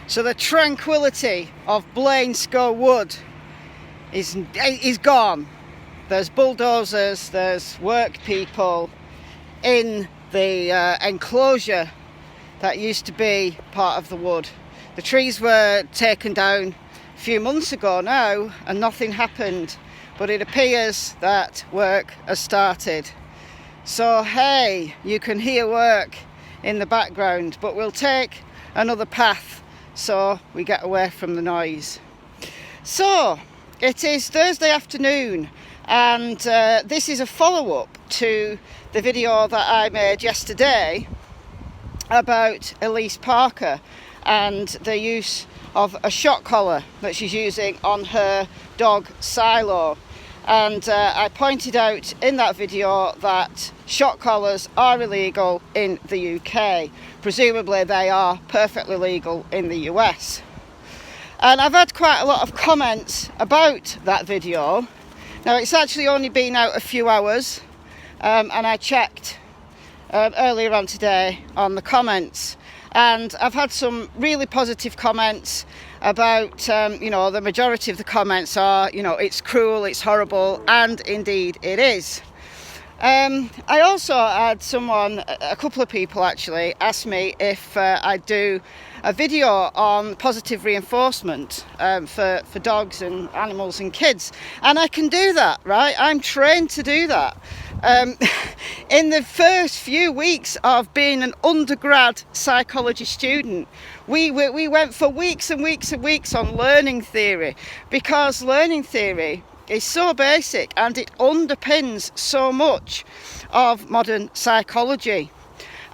So the tranquility of Blainscow Wood is gone. There's bulldozers, there's work people in the enclosure that used to be part of the wood. The trees were taken down a few months ago now and nothing happened, but it appears that work has started. So hey, you can hear work in the background, but we'll take another path so we get away from the noise. So it is Thursday afternoon, and this is a follow-up to the video that I made yesterday about Alyse Parker and the use of a shock collar that she's using on her dog Silo. And I pointed out in that video that shock collars are illegal in the UK. Presumably they are perfectly legal in the US. And I've had quite a lot of comments about that video. Now it's actually only been out a few hours, and I checked earlier on today on the comments, and I've had some really positive comments about, the majority of the comments are, it's cruel, it's horrible, and indeed it is. I also had a couple of people actually, ask me if I'd do a video on positive reinforcement for dogs and animals and kids. And I can do that, right? I'm trained to do that. In the first few weeks of being an undergrad psychology student, we went for weeks and weeks and weeks on learning theory, because learning theory is so basic and it underpins so much of modern psychology.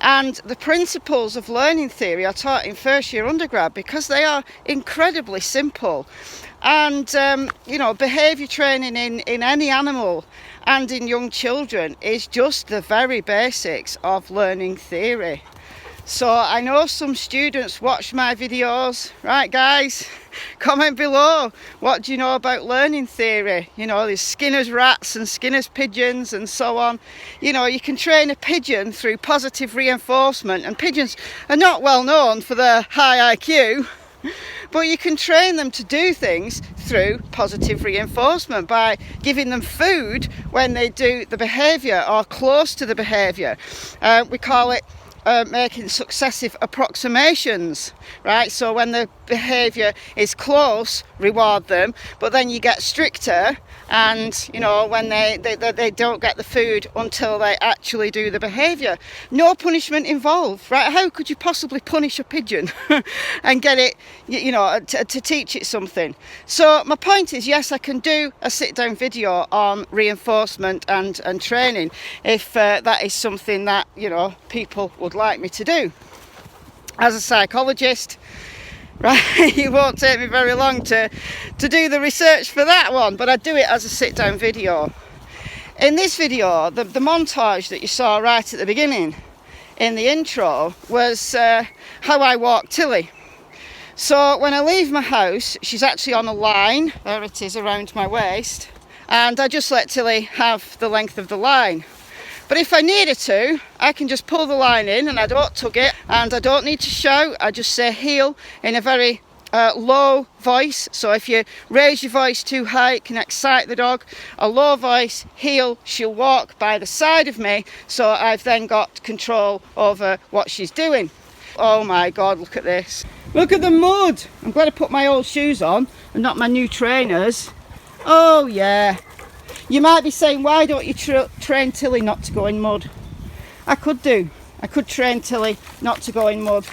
And the principles of learning theory are taught in first year undergrad because they are incredibly simple. And, behaviour training in any animal and in young children is just the very basics of learning theory. So I know some students watch my videos, right guys? Comment below, what do you know about learning theory? There's Skinner's rats and Skinner's pigeons and so on. You can train a pigeon through positive reinforcement, and pigeons are not well known for their high IQ, but you can train them to do things through positive reinforcement by giving them food when they do the behaviour or close to the behaviour. We call it making successive approximations, right? So when the behaviour is close, reward them, but then you get stricter, and when they don't get the food until they actually do the behaviour. No punishment involved, right? How could you possibly punish a pigeon and get it, to teach it something? So my point is, yes, I can do a sit-down video on reinforcement and training if that is something that people would like me to do. As a psychologist, right, it won't take me very long to do the research for that one, but I do it as a sit-down video. In this video, the montage that you saw right at the beginning in the intro was how I walk Tilly. So when I leave my house, she's actually on a line, there it is around my waist, and I just let Tilly have the length of the line. But if I needed to, I can just pull the line in and I don't tug it, and I don't need to shout. I just say heel in a very low voice. So if you raise your voice too high, it can excite the dog. A low voice, heel, she'll walk by the side of me, so I've then got control over what she's doing. Oh my God, look at this. Look at the mud. I'm glad I put my old shoes on and not my new trainers. Oh yeah. You might be saying, why don't you train Tilly not to go in mud? I could do. I could train Tilly not to go in mud.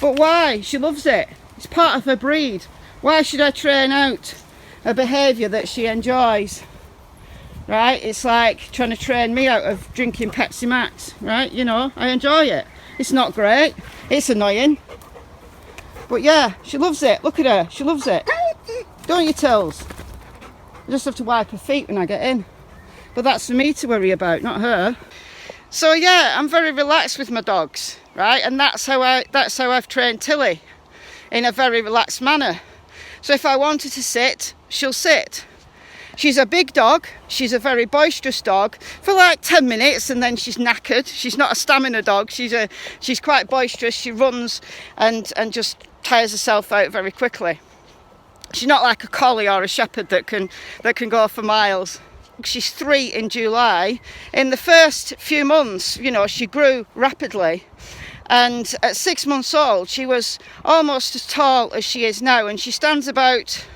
But why? She loves it. It's part of her breed. Why should I train out a behaviour that she enjoys? Right? It's like trying to train me out of drinking Pepsi Max. Right? I enjoy it. It's not great. It's annoying. But yeah, she loves it. Look at her. She loves it. Don't you, Tills? I just have to wipe her feet when I get in. But that's for me to worry about, not her. So yeah, I'm very relaxed with my dogs, right? And that's how I've trained Tilly, in a very relaxed manner. So if I want her to sit, she'll sit. She's a big dog. She's a very boisterous dog for like 10 minutes and then she's knackered. She's not a stamina dog. She's quite boisterous. She runs and just tires herself out very quickly. She's not like a collie or a shepherd that can go for miles. She's 3 in July. In the first few months, you know, she grew rapidly. And at 6 months old, she was almost as tall as she is now. And she stands about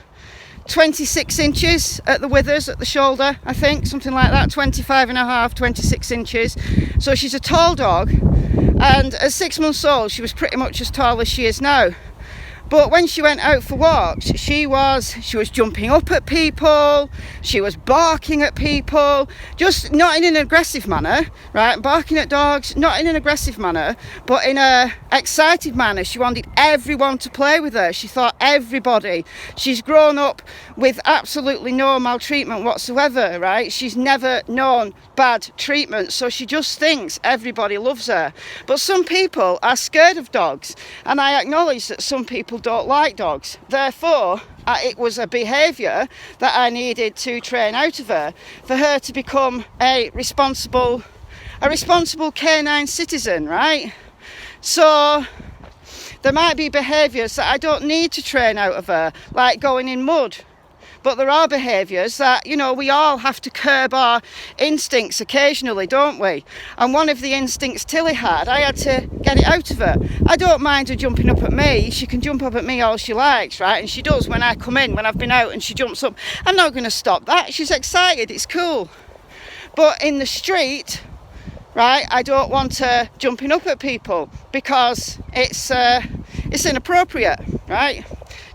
26 inches at the withers, at the shoulder, I think, something like that, 25 and a half, 26 inches. So she's a tall dog. And at 6 months old, she was pretty much as tall as she is now. But when she went out for walks, she was jumping up at people, she was barking at people, just not in an aggressive manner, right? Barking at dogs, not in an aggressive manner, but in a excited manner. She wanted everyone to play with her. She thought everybody. She's grown up with absolutely no maltreatment whatsoever, right? She's never known bad treatment, so she just thinks everybody loves her. But some people are scared of dogs, and I acknowledge that some people don't like dogs. Therefore, it was a behaviour that I needed to train out of her for her to become a responsible canine citizen, right? So there might be behaviours that I don't need to train out of her, like going in mud. But there are behaviours that, you know, we all have to curb our instincts occasionally, don't we? And one of the instincts Tilly had, I had to get it out of her. I don't mind her jumping up at me. She can jump up at me all she likes, right? And she does when I come in, when I've been out and she jumps up. I'm not going to stop that. She's excited. It's cool. But in the street, right, I don't want her jumping up at people because it's inappropriate, right?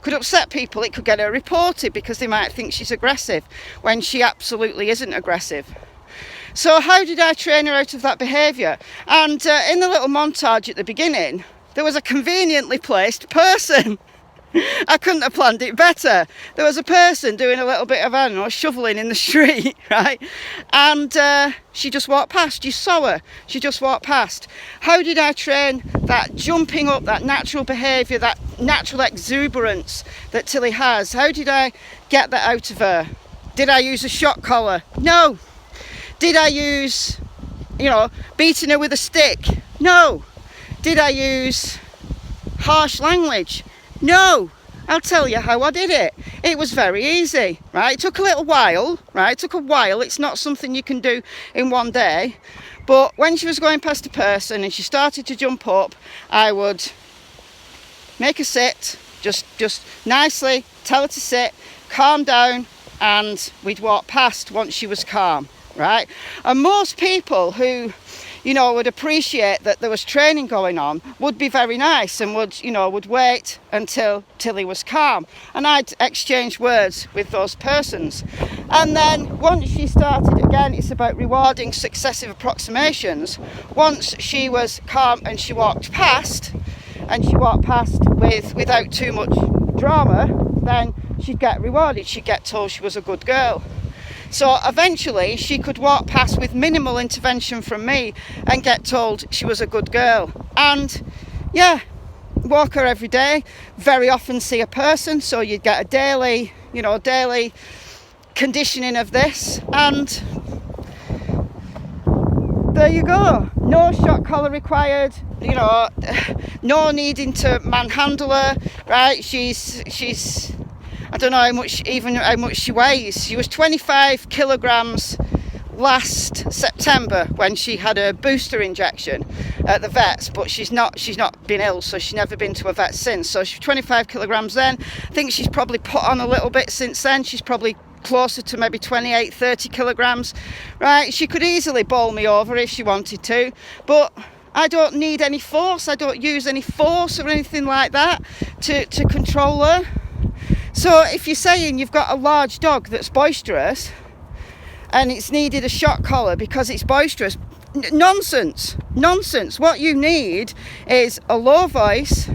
Could upset people. It could get her reported because they might think she's aggressive when she absolutely isn't aggressive. So how did I train her out of that behaviour? And in the little montage at the beginning, there was a conveniently placed person. I couldn't have planned it better. There was a person doing a little bit of, I don't know, shoveling in the street, right? And she just walked past. You saw her. She just walked past. How did I train that jumping up, that natural behaviour, that natural exuberance that Tilly has? How did I get that out of her? Did I use a shock collar? No. Did I use, you know, beating her with a stick? No. Did I use harsh language? No. I'll tell you how I did it. It was very easy, right? It took a little while, right? It took a while. It's not something you can do in one day. But when she was going past a person and she started to jump up, I would make her sit, just nicely tell her to sit, calm down, and we'd walk past once she was calm, right? And most people who, you know, would appreciate that there was training going on would be very nice and would wait until Tilly was calm. And I'd exchange words with those persons. And then once she started, again, it's about rewarding successive approximations. Once she was calm and she walked past without too much drama, then she'd get rewarded. She'd get told she was a good girl. So eventually she could walk past with minimal intervention from me and get told she was a good girl. And yeah, walk her every day, very often see a person, so you'd get a daily conditioning of this, and there you go. No shock collar required, you know, no needing to manhandle her, right? She's I don't know how much she weighs. She was 25 kilograms last September when she had a booster injection at the vets, but she's not been ill, so she's never been to a vet since. So she's 25 kilograms then. I think she's probably put on a little bit since then. She's probably closer to maybe 28, 30 kilograms, right? She could easily bowl me over if she wanted to, but I don't need any force. I don't use any force or anything like that to control her. So if you're saying you've got a large dog that's boisterous and it's needed a shock collar because it's boisterous, nonsense. What you need is a low voice,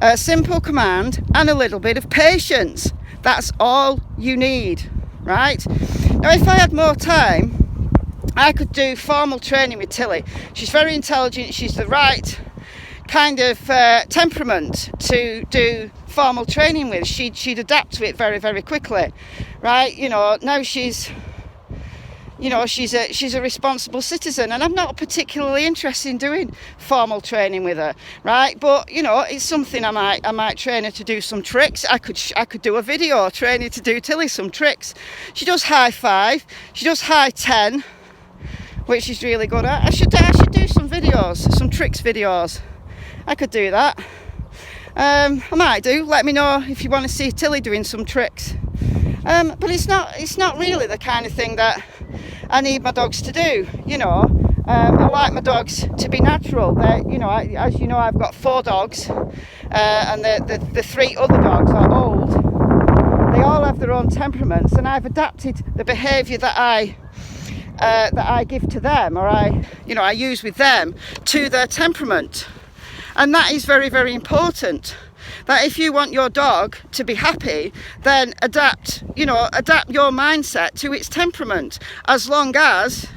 a simple command, and a little bit of patience. That's all you need, right? Now, if I had more time, I could do formal training with Tilly. She's very intelligent. She's the right kind of temperament to do formal training with. She'd adapt to it very, very quickly. right? You know, now she's a responsible citizen, and I'm not particularly interested in doing formal training with her, right? But you know, it's something I might train her to do some tricks. I could do a video training to do Tilly some tricks. She does high 5, she does high 10, which she's really good at. I should do some videos, some tricks videos. I could do that. I might do. Let me know if you want to see Tilly doing some tricks. But it's not really the kind of thing that I need my dogs to do, you know. I like my dogs to be natural. You know, as you know, I've got 4 dogs, and the 3 other dogs are old. They all have their own temperaments, and I've adapted the behaviour that I give to them, or I use with them, to their temperament. And that is very, very important. That if you want your dog to be happy, then adapt your mindset to its temperament, as long as,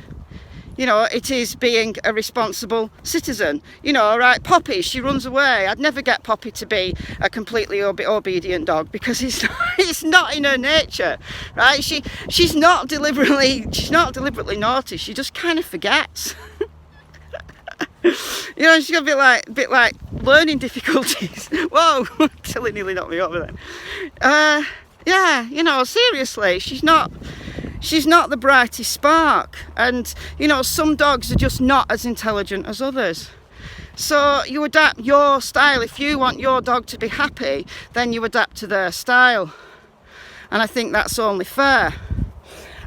you know, it is being a responsible citizen. You know, right, Poppy, she runs away. I'd never get Poppy to be a completely obedient dog, because it's not in her nature, right? She's not deliberately naughty. She just kind of forgets. You know, she's got a bit like learning difficulties. Whoa, Tilly nearly knocked me over then. Yeah, you know, seriously, she's not the brightest spark. And, you know, some dogs are just not as intelligent as others. So you adapt your style. If you want your dog to be happy, then you adapt to their style. And I think that's only fair.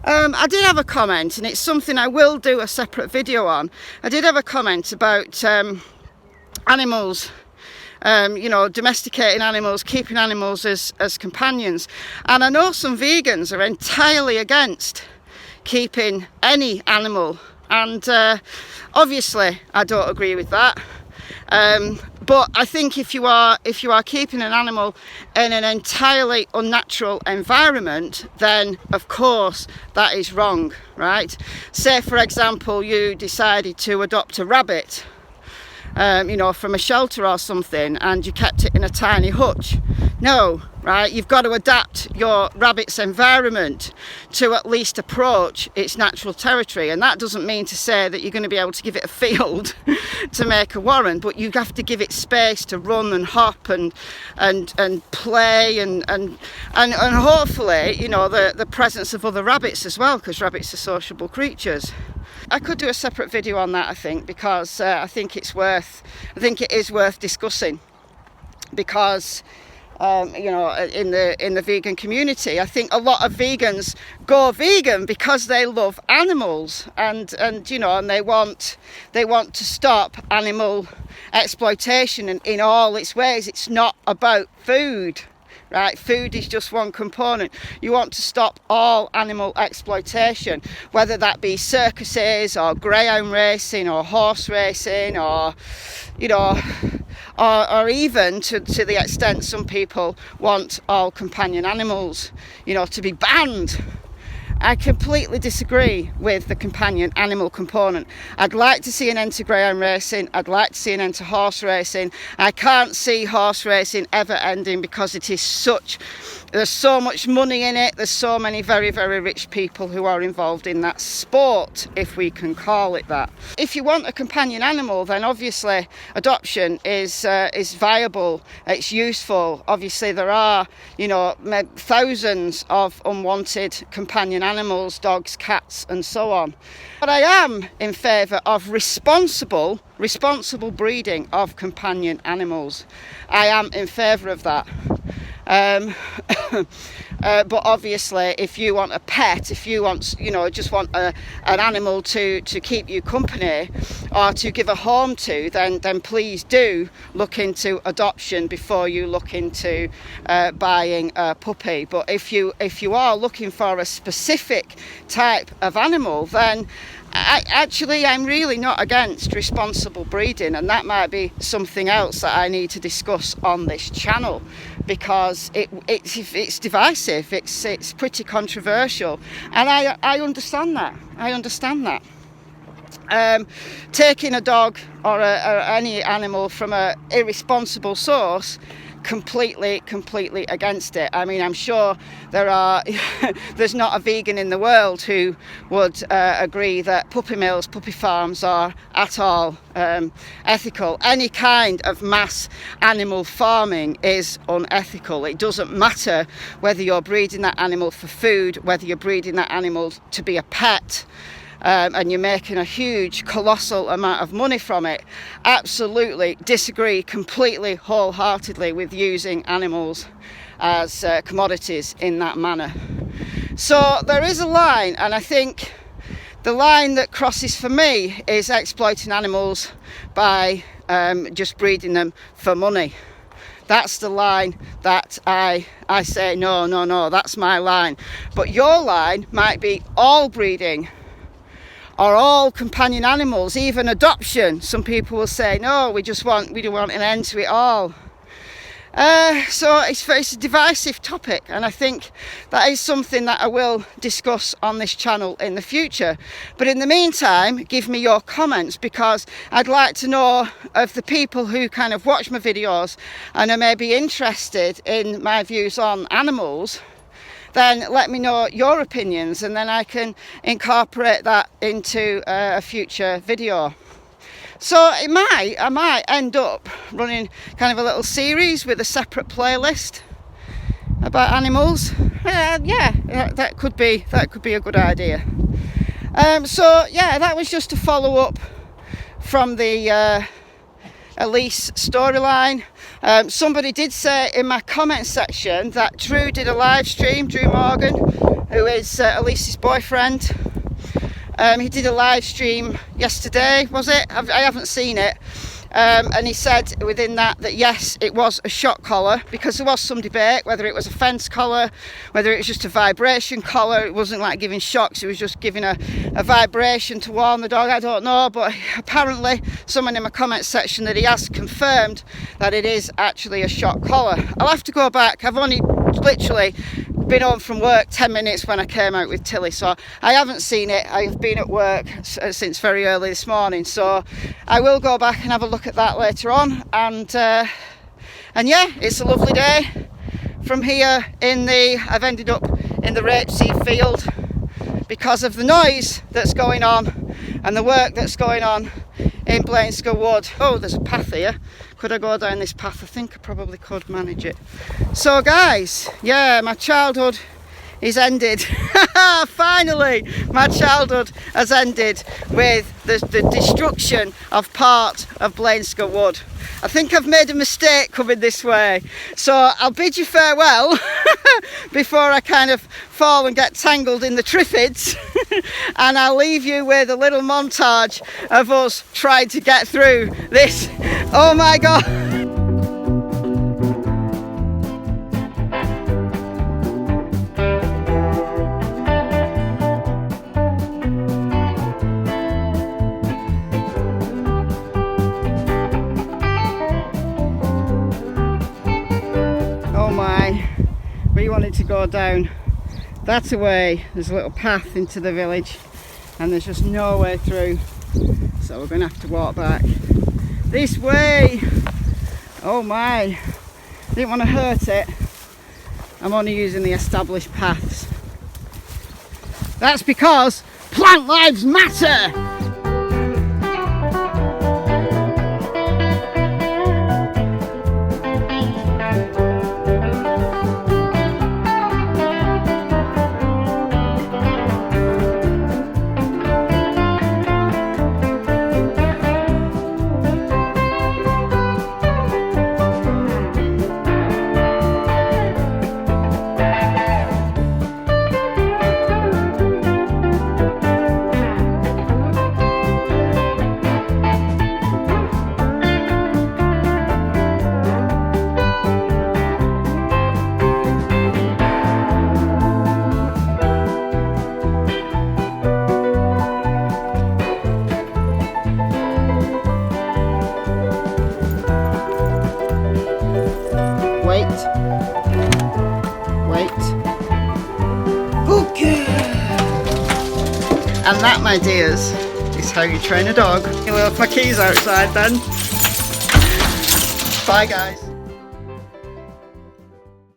I did have a comment, and it's something I will do a separate video on. I did have a comment about animals, you know, domesticating animals, keeping animals as companions. And I know some vegans are entirely against keeping any animal, and obviously I don't agree with that. But I think if you are keeping an animal in an entirely unnatural environment, then of course that is wrong, right? Say for example you decided to adopt a rabbit, you know, from a shelter or something, and you kept it in a tiny hutch. No, right? You've got to adapt your rabbit's environment to at least approach its natural territory. And that doesn't mean to say that you're going to be able to give it a field to make a warren, but you have to give it space to run and hop and play and hopefully, you know, the presence of other rabbits as well, because rabbits are sociable creatures. I could do a separate video on that, I think, because I think it is worth discussing, because you know, in the vegan community, I think a lot of vegans go vegan because they love animals, and you know, and they want to stop animal exploitation in all its ways. It's not about food, right? Food is just one component. You want to stop all animal exploitation, whether that be circuses or greyhound racing or horse racing, or, you know, or even to the extent some people want all companion animals, you know, to be banned. I completely disagree with the companion animal component. I'd like to see an end to greyhound racing. I'd like to see an end to horse racing. I can't see horse racing ever ending, because it is there's so much money in it. There's so many very, very rich people who are involved in that sport, if we can call it that. If you want a companion animal, then obviously adoption is viable. It's useful. Obviously there are, you know, thousands of unwanted companion animals, dogs, cats and so on. But I am in favour of responsible breeding of companion animals. I am in favour of that. But obviously if you want a pet, if you want, you know, just want an animal to keep you company or to give a home to, then please do look into adoption before you look into buying a puppy. But if you are looking for a specific type of animal, then I'm really not against responsible breeding, and that might be something else that I need to discuss on this channel, because it's divisive, it's pretty controversial, and I understand that. Taking a dog or any animal from an irresponsible source completely against it. I mean, I'm sure there's not a vegan in the world who would agree that puppy mills, puppy farms are at all ethical. Any kind of mass animal farming is unethical. It doesn't matter whether you're breeding that animal for food, whether you're breeding that animal to be a pet, and you're making a huge, colossal amount of money from it. Absolutely disagree completely, wholeheartedly with using animals as commodities in that manner. So there is a line, and I think the line that crosses for me is exploiting animals by just breeding them for money. That's the line that I say, no, that's my line. But your line might be all breeding, or all companion animals, even adoption. Some people will say, no, we don't want an end to it all. So it's a divisive topic, and I think that is something that I will discuss on this channel in the future. But in the meantime, give me your comments, because I'd like to know of the people who kind of watch my videos and are maybe interested in my views on animals. Then let me know your opinions, and then I can incorporate that into a future video. So I might end up running kind of a little series with a separate playlist about animals. That could be a good idea. So yeah, that was just a follow up from the Alyse storyline. Somebody did say in my comment section that Drew did a live stream, Drew Morgan, who is Alyse's boyfriend. He did a live stream yesterday, was it? I haven't seen it. And he said within that yes, it was a shock collar, because there was some debate whether it was a fence collar, whether it was just a vibration collar. It wasn't like giving shocks, it was just giving a vibration to warm the dog. I don't know, but apparently someone in my comment section that he has confirmed that it is actually a shock collar. I'll have to go back. I've only literally been home from work 10 minutes when I came out with Tilly, so I haven't seen it. I've been at work since very early this morning, so I will go back and have a look at that later on. And yeah, it's a lovely day from here I've ended up in the rapeseed field because of the noise that's going on and the work that's going on in Blainscow Wood. Oh, there's a path here. Could I go down this path? I think I probably could manage it. So guys, yeah, my childhood is ended. Finally, my childhood has ended with the destruction of part of Blainscow Wood. I think I've made a mistake coming this way, so I'll bid you farewell before I kind of fall and get tangled in the triffids. And I'll leave you with a little montage of us trying to get through this. Oh my God. We wanted to go down that way. There's a little path into the village and there's just no way through, so we're going to have to walk back this way. Oh my, didn't want to hurt it. I'm only using the established paths. That's because plant lives matter. And that, my dears, is how you train a dog. I left my keys outside then. Bye guys.